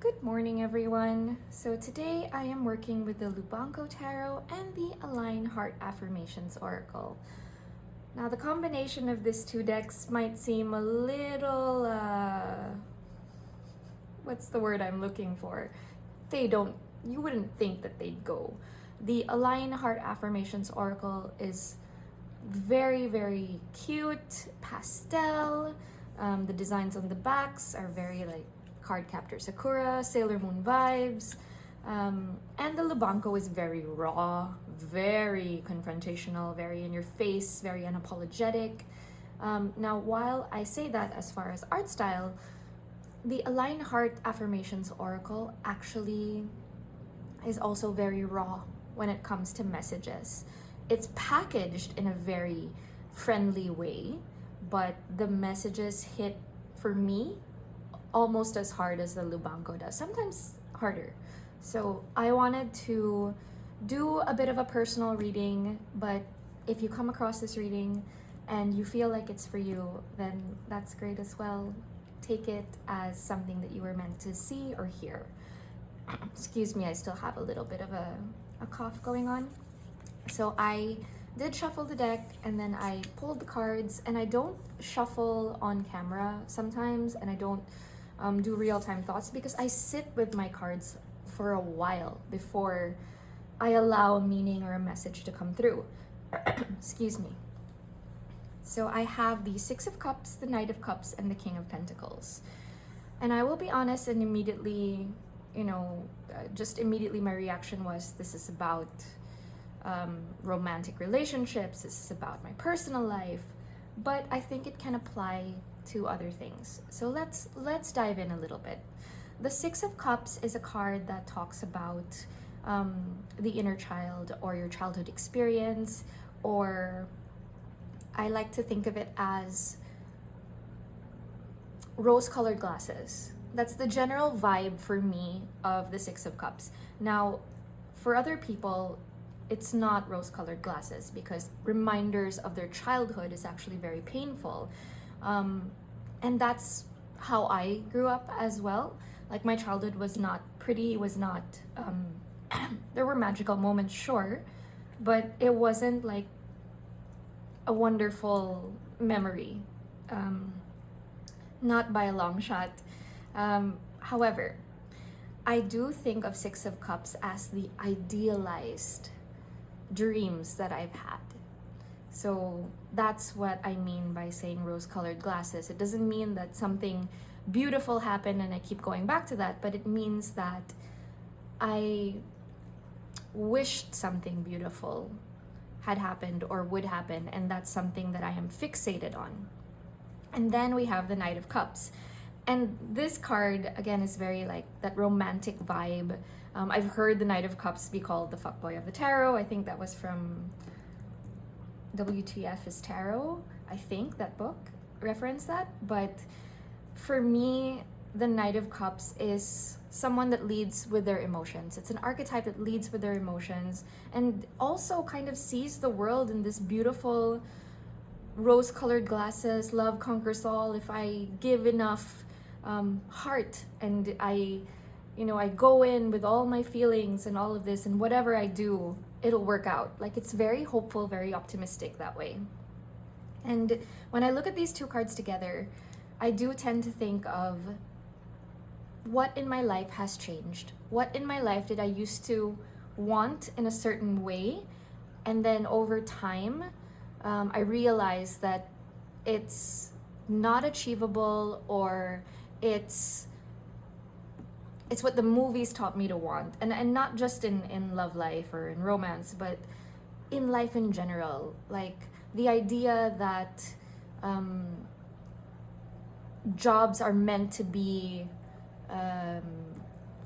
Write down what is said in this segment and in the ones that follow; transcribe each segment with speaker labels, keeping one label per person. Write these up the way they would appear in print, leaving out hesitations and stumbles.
Speaker 1: Good morning, everyone. So today I am working with the Lubanco Tarot and the Align Heart Affirmations Oracle. Now, the combination of these two decks might seem a little, what's the word I'm looking for? You wouldn't think that they'd go. The Align Heart Affirmations Oracle is very, very cute, pastel. The designs on the backs are very Card Captor Sakura, Sailor Moon vibes. And the Lubanco is very raw, very confrontational, very in your face, very unapologetic. Now, while I say that as far as art style, the Align Heart Affirmations Oracle actually is also very raw when it comes to messages. It's packaged in a very friendly way, but the messages hit, for me, almost as hard as the Lubanco does, sometimes harder. So I wanted to do a bit of a personal reading, but if you come across this reading and you feel like it's for you, then that's great as well. Take it as something that you were meant to see or hear. Excuse me, I still have a little bit of a cough going on. So I did shuffle the deck and then I pulled the cards, and I don't shuffle on camera sometimes, and I don't do real-time thoughts because I sit with my cards for a while before I allow a meaning or a message to come through. Excuse me. So I have the Six of Cups, the Knight of Cups, and the King of Pentacles. And I will be honest, and immediately, just immediately my reaction was, this is about romantic relationships, this is about my personal life, but I think it can apply to other things. So let's dive in a little bit. The Six of Cups is a card that talks about the inner child or your childhood experience, or I like to think of it as rose-colored glasses. That's the general vibe for me of the Six of Cups. Now, for other people, it's not rose-colored glasses because reminders of their childhood is actually very painful. And that's how I grew up as well. Like, my childhood was not pretty, was not, there were magical moments, sure, but it wasn't like a wonderful memory, not by a long shot. However, I do think of Six of Cups as the idealized dreams that I've had. So that's what I mean by saying rose-colored glasses. It doesn't mean that something beautiful happened and I keep going back to that, but it means that I wished something beautiful had happened or would happen, and that's something that I am fixated on. And then we have the Knight of Cups. And this card, again, is very like that romantic vibe. I've heard the Knight of Cups be called the fuckboy of the tarot. I think that was from WTF is Tarot. I think that book referenced that. But for me, the Knight of Cups is someone that leads with their emotions. It's an archetype that leads with their emotions and also kind of sees the world in this beautiful rose-colored glasses. Love conquers all. If I give enough heart and I go in with all my feelings and all of this, and whatever I do, it'll work out. Like, it's very hopeful, very optimistic that way. And when I look at these two cards together, I do tend to think of what in my life has changed. What in my life did I used to want in a certain way, and then over time, I realized that it's not achievable, or it's what the movies taught me to want, and not just in love life or in romance, but in life in general. Like the idea that jobs are meant to be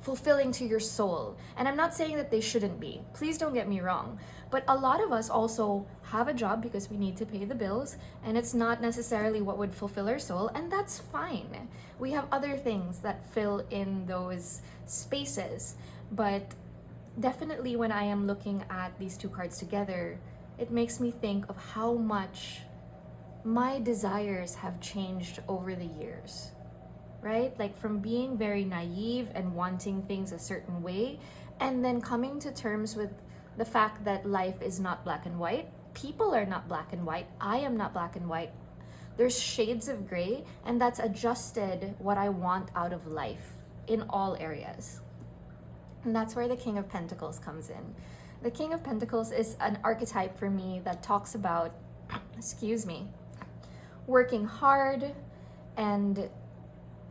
Speaker 1: fulfilling to your soul. And I'm not saying that they shouldn't be. Please don't get me wrong. But a lot of us also have a job because we need to pay the bills, and it's not necessarily what would fulfill our soul, and that's fine. We have other things that fill in those spaces. But definitely when I am looking at these two cards together, it makes me think of how much my desires have changed over the years, right? Like from being very naive and wanting things a certain way, and then coming to terms with the fact that life is not black and white. People are not black and white. I am not black and white. There's shades of gray, and that's adjusted what I want out of life in all areas. And that's where the King of Pentacles comes in. The King of Pentacles is an archetype for me that talks about, excuse me, working hard and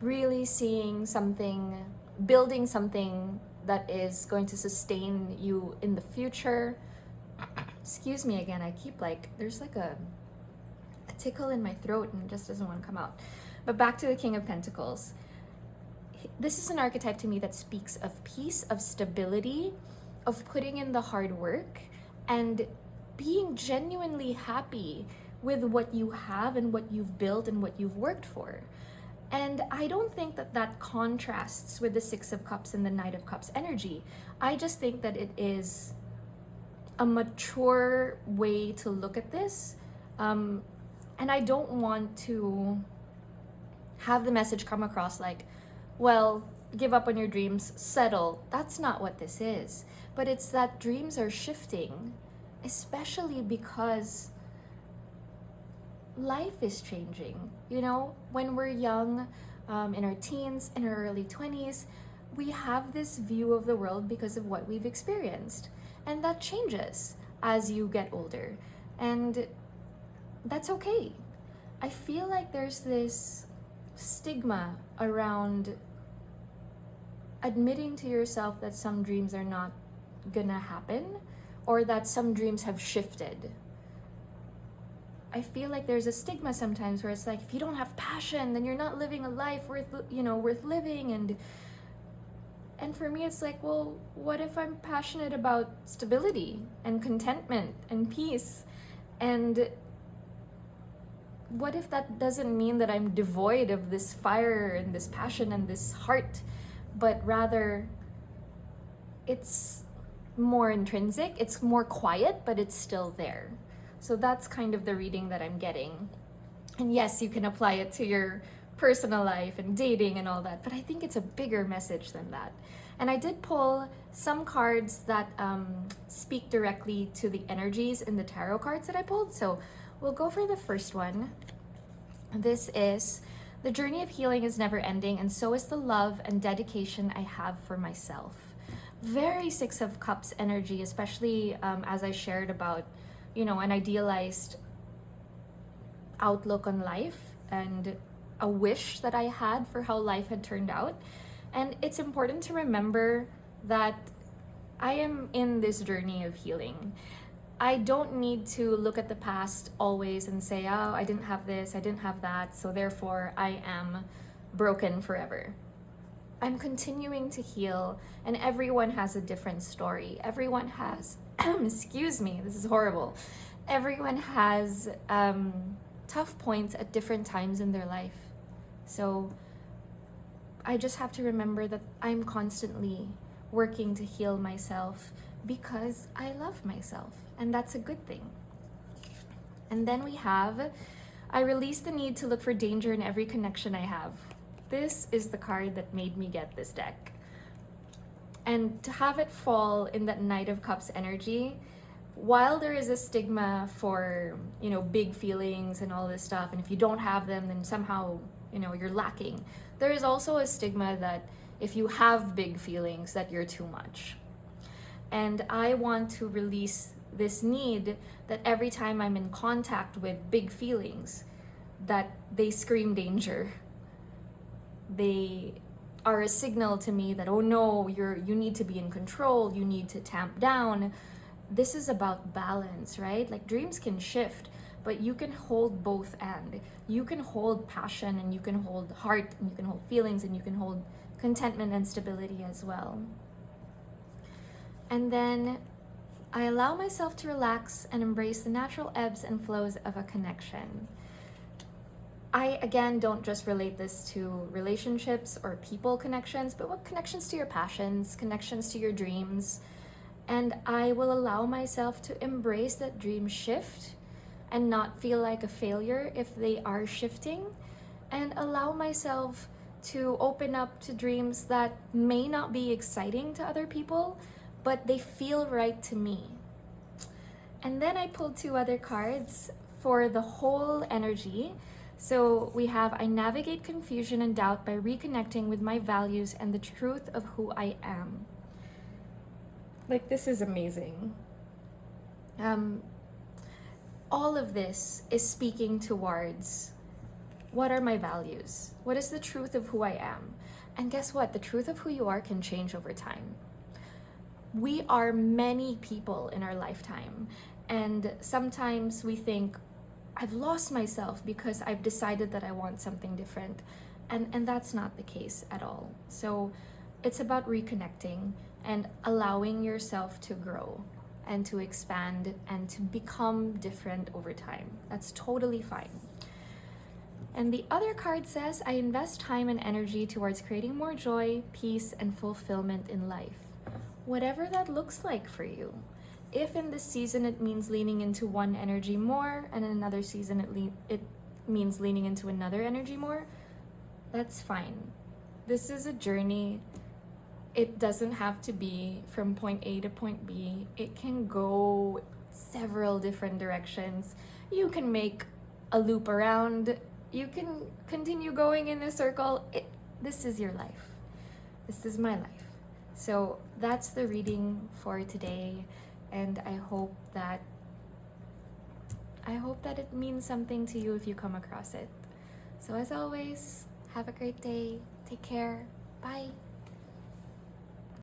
Speaker 1: really seeing something, building something that is going to sustain you in the future. Excuse me again, I keep like, there's like a tickle in my throat and it just doesn't want to come out. But back to the King of Pentacles. This is an archetype to me that speaks of peace, of stability, of putting in the hard work and being genuinely happy with what you have and what you've built and what you've worked for. And I don't think that that contrasts with the Six of Cups and the Knight of Cups energy. I just think that it is a mature way to look at this. And I don't want to have the message come across like, well, give up on your dreams, settle. That's not what this is. But it's that dreams are shifting, especially because life is changing. You know, when we're young, in our teens, in our early 20s, we have this view of the world because of what we've experienced. And that changes as you get older. And that's okay. I feel like there's this stigma around admitting to yourself that some dreams are not gonna happen or that some dreams have shifted. I feel like there's a stigma sometimes where it's like, if you don't have passion, then you're not living a life worth living. And for me, it's like, well, what if I'm passionate about stability and contentment and peace? And what if that doesn't mean that I'm devoid of this fire and this passion and this heart, but rather it's more intrinsic, it's more quiet, but it's still there. So that's kind of the reading that I'm getting. And yes, you can apply it to your personal life and dating and all that, but I think it's a bigger message than that. And I did pull some cards that speak directly to the energies in the tarot cards that I pulled. So we'll go for the first one. This is, the journey of healing is never ending, and so is the love and dedication I have for myself. Very Six of Cups energy, especially as I shared about, you know, an idealized outlook on life and a wish that I had for how life had turned out. And it's important to remember that I am in this journey of healing. I don't need to look at the past always and say, oh, I didn't have this, I didn't have that, so therefore I am broken forever. I'm continuing to heal, and everyone has a different story. Everyone has, excuse me, this is horrible. Everyone has tough points at different times in their life. So I just have to remember that I'm constantly working to heal myself because I love myself, and that's a good thing. And then we have, I release the need to look for danger in every connection I have. This is the card that made me get this deck. And to have it fall in that Knight of Cups energy, while there is a stigma for, you know, big feelings and all this stuff, and if you don't have them, then somehow, you know, you're lacking. There is also a stigma that if you have big feelings, that you're too much. And I want to release this need that every time I'm in contact with big feelings, that they scream danger. They are a signal to me that, oh no, you need to be in control, you need to tamp down. This is about balance, right? Like dreams can shift, but you can hold both, and you can hold passion, and you can hold heart, and you can hold feelings, and you can hold contentment and stability as well. And then I allow myself to relax and embrace the natural ebbs and flows of a connection. I, again, don't just relate this to relationships or people connections, but what connections to your passions, connections to your dreams. And I will allow myself to embrace that dream shift and not feel like a failure if they are shifting, and allow myself to open up to dreams that may not be exciting to other people, but they feel right to me. And then I pulled 2 other cards for the whole energy. So we have, I navigate confusion and doubt by reconnecting with my values and the truth of who I am. Like, this is amazing. All of this is speaking towards, what are my values? What is the truth of who I am? And guess what? The truth of who you are can change over time. We are many people in our lifetime, and sometimes we think, I've lost myself because I've decided that I want something different. And that's not the case at all. So it's about reconnecting and allowing yourself to grow and to expand and to become different over time. That's totally fine. And the other card says, I invest time and energy towards creating more joy, peace, and fulfillment in life. Whatever that looks like for you. If in this season it means leaning into one energy more, and in another season it means leaning into another energy more, that's fine. This is a journey. It doesn't have to be from point A to point B. It can go several different directions. You can make a loop around. You can continue going in a circle. This is your life. This is my life. So that's the reading for today. And I hope that it means something to you if you come across it. So as always, have a great day. Take care. Bye.